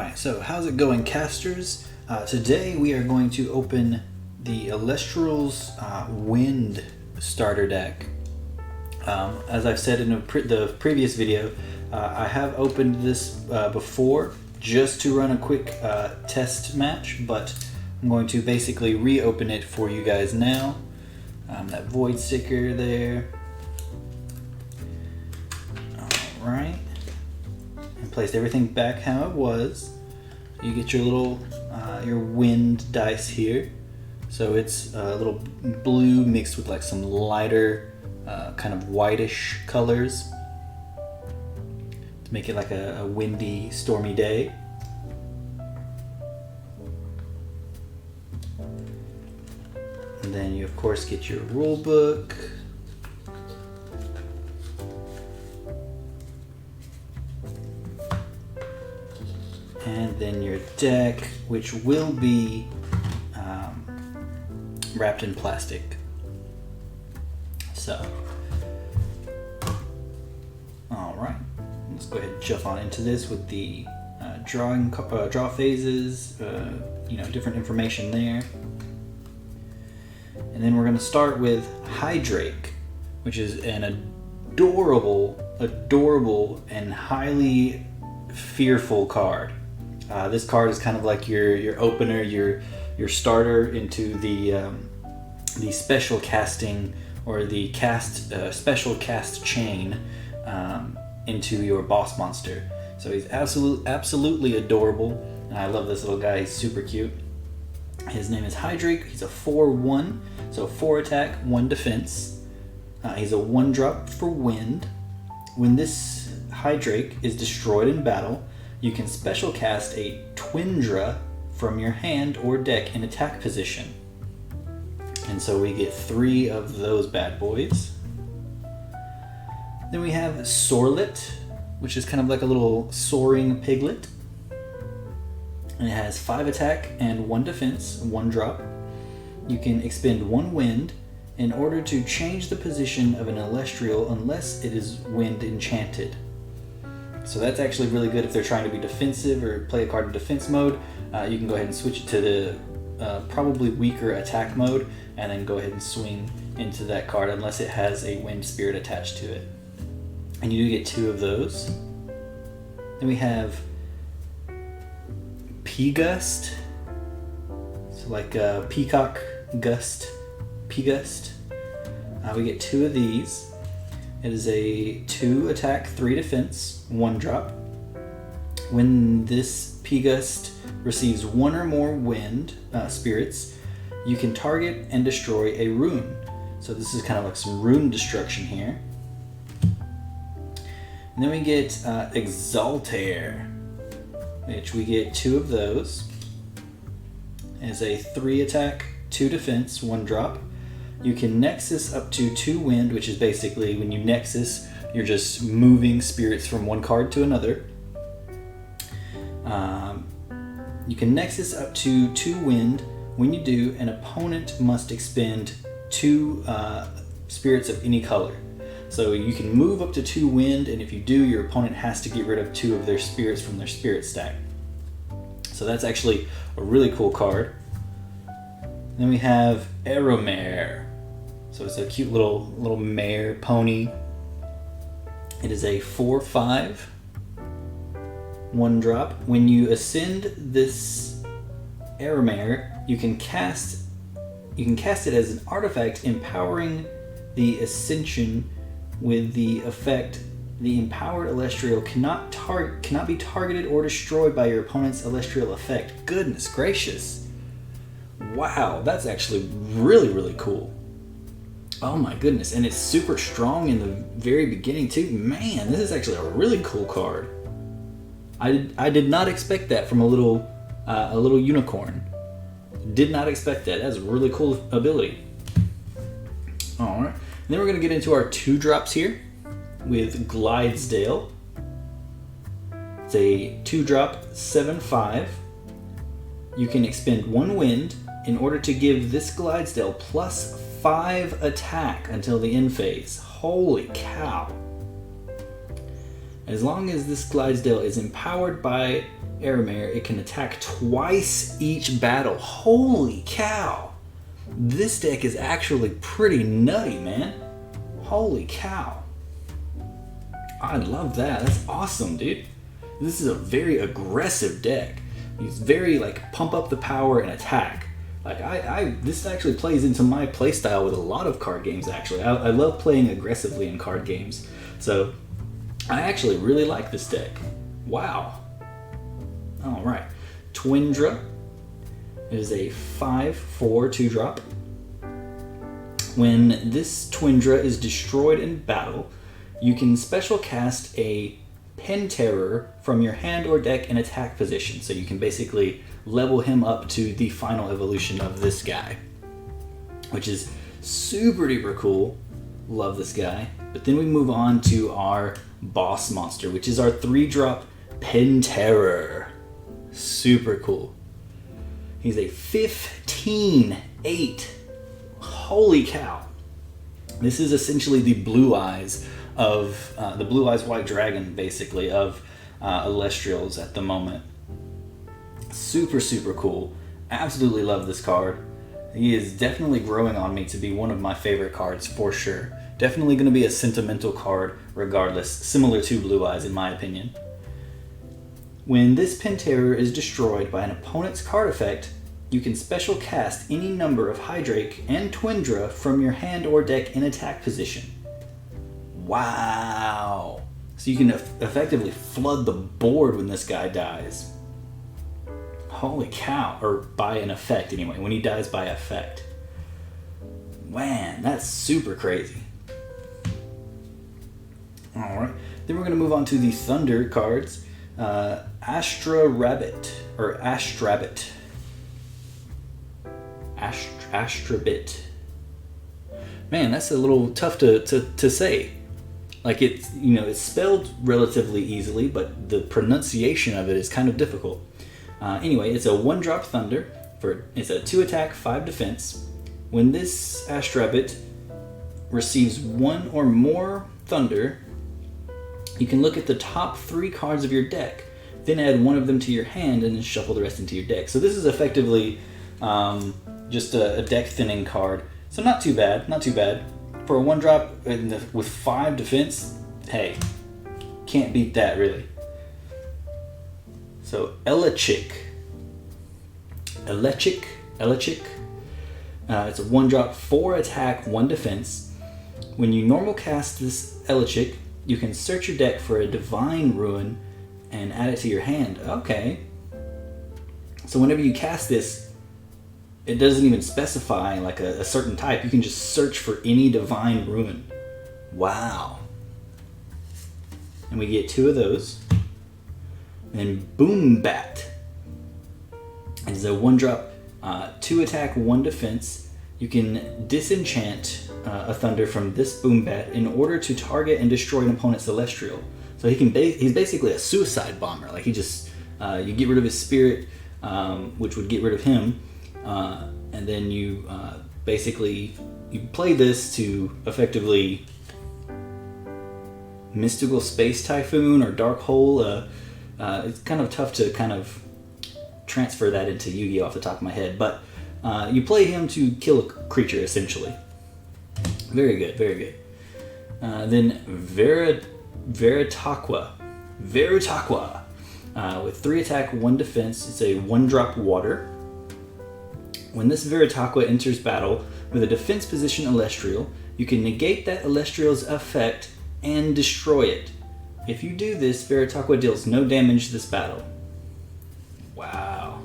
Alright, so how's it going, casters? Today we are going to open the Elestrals Wind starter deck. As I've said in the previous video, I have opened this before just to run a quick test match, but I'm going to basically reopen it for you guys now. That void sticker there. Alright. And placed everything back how it was. You get your little your wind dice here. So it's a little blue mixed with like some lighter kind of whitish colors to make it like a windy, stormy day. And then you of course get your rule book. And then your deck, which will be wrapped in plastic. So, all right, let's go ahead and jump on into this with the draw phases, different information there. And then we're going to start with Hydrake, which is an adorable, and highly fearful card. This card is kind of like your opener, your starter into the special casting or the special cast chain into your boss monster. So he's absolutely adorable, and I love this little guy. He's super cute. His name is Hydrake. He's a 4/1, so 4 attack, 1 defense. He's a 1-drop for wind. When this Hydrake is destroyed in battle, you can special cast a Twindra from your hand or deck in attack position. And so we get 3 of those bad boys. Then we have Sorlet, which is kind of like a little soaring piglet. And it has 5 attack and 1 defense, 1 drop. You can expend 1 wind in order to change the position of an Elestral unless it is wind enchanted. So that's actually really good if they're trying to be defensive or play a card in defense mode. You can go ahead and switch it to the probably weaker attack mode and then go ahead and swing into that card unless it has a wind spirit attached to it. And you do get 2 of those. Then we have P-Gust. So like Peacock Gust, P-Gust. We get 2 of these. It is a 2 attack, 3 defense, 1 drop. When this P-Gust receives 1 or more wind spirits, you can target and destroy a rune. So this is kind of like some rune destruction here. And then we get Exaltair, which we get 2 of those. It's a 3 attack, 2 defense, 1 drop. You can Nexus up to 2 wind, which is basically when you Nexus, you're just moving spirits from one card to another. You can Nexus up to 2 wind. When you do, an opponent must expend 2 spirits of any color. So you can move up to 2 wind, and if you do, your opponent has to get rid of 2 of their spirits from their spirit stack. So that's actually a really cool card. Then we have Aeromare. So it's a cute little mare pony. It is a 4/5, 1 drop. When you ascend this Aeromare, you can cast it as an artifact empowering the ascension with the effect the empowered Elestral cannot be targeted or destroyed by your opponent's Elestral effect. Goodness gracious. Wow, that's actually really cool. Oh my goodness, and it's super strong in the very beginning too. Man, this is actually a really cool card. I did not expect that from a little unicorn. Did not expect that. That's a really cool ability. All right, and then we're gonna get into our 2 drops here with Glidesdale. It's a 2-drop, 7/5. You can expend 1 wind in order to give this Glidesdale plus 5 attack until the end phase. Holy cow. As long as this Clydesdale is empowered by Aramare, it can attack twice each battle. Holy cow! This deck is actually pretty nutty, man. Holy cow. I love that. That's awesome, dude. This is a very aggressive deck. He's very like pump up the power and attack. Like this actually plays into my playstyle with a lot of card games. Actually, I love playing aggressively in card games. So I actually really like this deck. Wow. All right, Twindra is a 5/4 2-drop. When this Twindra is destroyed in battle, you can special cast a Pen Terror from your hand or deck in attack position. So you can basically level him up to the final evolution of this guy, which is super duper cool. Love this guy. But then we move on to our boss monster, which is our 3-drop Pen Terror. Super cool. He's a 15/8. Holy cow. This is essentially the blue eyes of the blue eyes white dragon, basically, of Elestrals at the moment. Super, super cool. Absolutely love this card. He is definitely growing on me to be one of my favorite cards for sure. Definitely going to be a sentimental card regardless, similar to Blue Eyes in my opinion. When this Pen Terror is destroyed by an opponent's card effect, you can special cast any number of Hydrake and Twindra from your hand or deck in attack position. Wow! So you can effectively flood the board when this guy dies. Holy cow, or by an effect anyway, when he dies by effect. Man, that's super crazy. Alright, then we're going to move on to the Thunder cards. Astrabit. Man, that's a little tough to say. Like it's, it's spelled relatively easily, but the pronunciation of it is kind of difficult. Anyway, it's a 1-drop Thunder. It's a 2 attack, 5 defense. When this Astrabit receives 1 or more Thunder, you can look at the top 3 cards of your deck, then add 1 of them to your hand, and then shuffle the rest into your deck. So this is effectively just a deck thinning card. So not too bad, not too bad. For a 1-drop with 5 defense, hey, can't beat that really. So Elechic. It's a 1-drop, 4 attack, 1 defense. When you normal cast this Elechic, you can search your deck for a Divine Ruin and add it to your hand. Okay. So whenever you cast this, it doesn't even specify like a certain type. You can just search for any Divine Ruin. Wow. And we get 2 of those. And Boom Bat. It is a 1-drop, 2 attack, 1 defense. You can disenchant a Thunder from this Boom Bat in order to target and destroy an opponent's Celestial. So he's basically a suicide bomber. Like he just, you get rid of his spirit, which would get rid of him, and then you basically you play this to effectively Mystical Space Typhoon or Dark Hole. It's kind of tough to kind of transfer that into Yu-Gi-Oh! Off the top of my head, but you play him to kill a creature essentially. Very good, very good. Then Veritaqua with 3 attack, 1 defense. It's a 1-drop water. When this Veritaqua enters battle with a defense position Elestral, you can negate that Elestral's effect and destroy it. If you do this, Veritaqua deals no damage this battle. Wow.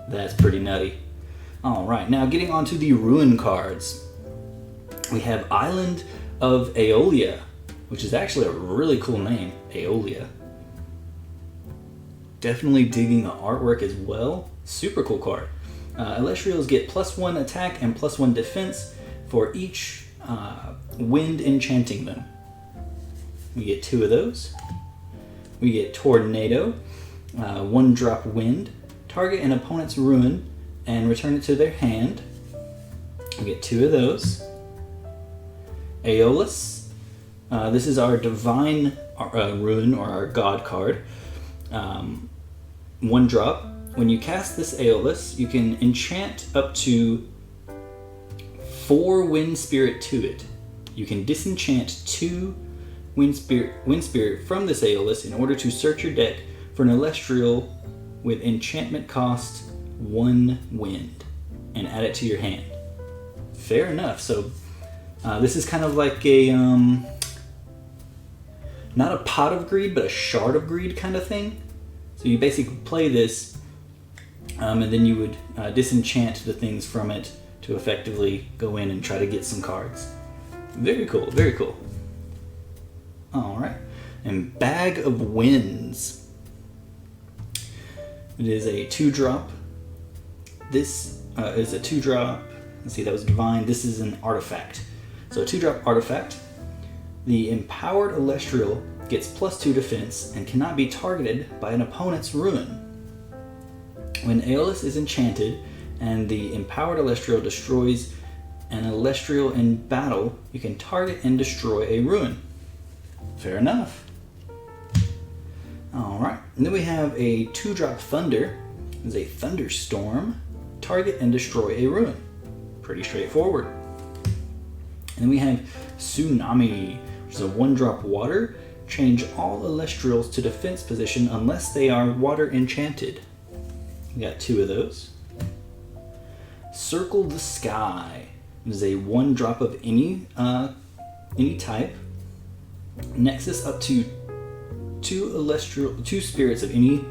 That's pretty nutty. Alright, now getting on to the Ruin cards. We have Island of Aeolia, which is actually a really cool name, Aeolia. Definitely digging the artwork as well. Super cool card. Elestrals get +1 attack and +1 defense for each wind enchanting them. We get 2 of those. We get Tornado, 1-drop wind. Target an opponent's ruin and return it to their hand. We get 2 of those. Aeolus, This is our Divine Rune, or our God card. 1 drop. When you cast this Aeolus, you can enchant up to 4 Wind Spirit to it. You can disenchant 2 Wind Spirit from this Aeolus in order to search your deck for an Elestral with enchantment cost 1 wind and add it to your hand. Fair enough. So this is kind of like a not a Pot of Greed, but a Shard of Greed kind of thing. So you basically play this, and then you would disenchant the things from it to effectively go in and try to get some cards. Very cool, very cool. All right, and Bag of Winds. It is a 2-drop. This is a 2-drop. Let's see, that was Divine. This is an artifact. So a 2-drop artifact. The Empowered Elestral gets +2 defense and cannot be targeted by an opponent's rune. When Aeolus is enchanted and the Empowered Elestral destroys an Elestral in battle, you can target and destroy a rune. Fair enough. Alright, and then we have a 2-drop Thunder. It's a Thunderstorm. Target and destroy a rune. Pretty straightforward. And then we have Tsunami, which is a 1-drop water. Change all Elestrals to defense position unless they are water enchanted. We got 2 of those. Circle the Sky. It is a 1-drop of any type. Nexus up to 2 spirits of any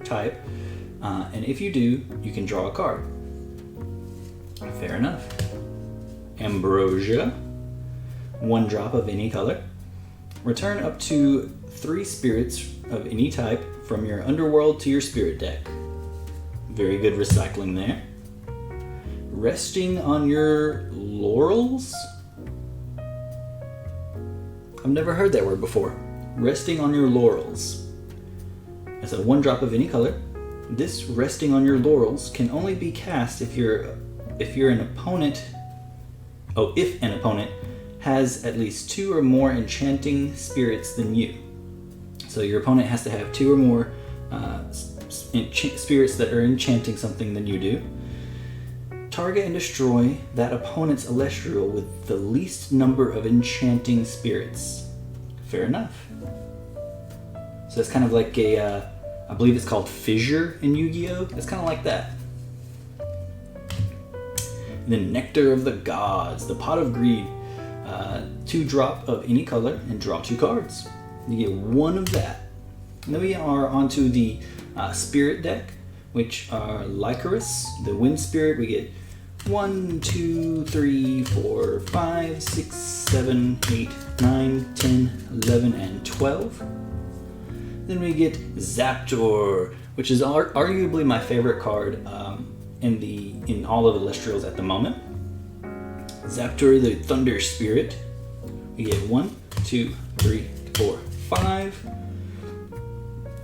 type, and if you do, you can draw a card. Fair enough. Ambrosia, 1-drop of any color. Return up to 3 spirits of any type from your underworld to your spirit deck. Very good recycling there. Resting on your laurels? I've never heard that word before. Resting on your laurels. It's a 1-drop of any color. This Resting on your laurels can only be cast if an opponent has at least 2 or more enchanting spirits than you. So your opponent has to have 2 or more spirits that are enchanting something than you do. Target and destroy that opponent's Elestral with the least number of enchanting spirits. Fair enough. So it's kind of like a, I believe it's called Fissure in Yu-Gi-Oh! It's kind of like that. And then Nectar of the Gods, the Pot of Greed. 2-drop of any color and draw 2 cards. You get 1 of that. And then we are onto the Spirit deck, which are Lycoris, the Wind Spirit. We get 1, 2, 3, 4, 5, 6, 7, 8, 9, 10, 11, and 12. Then we get Zaptor, which is arguably my favorite card in all of the Elestrals at the moment. Zaptor, the Thunder Spirit. We get 1, 2, 3, 4, 5.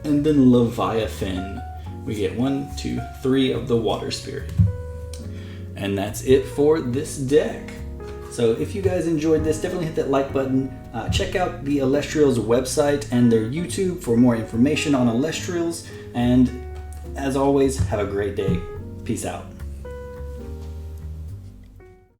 And then Leviathan. We get 1, 2, 3 of the Water Spirit. And that's it for this deck. So if you guys enjoyed this, definitely hit that like button. Check out the Elestrals website and their YouTube for more information on Elestrals. And as always, have a great day. Peace out.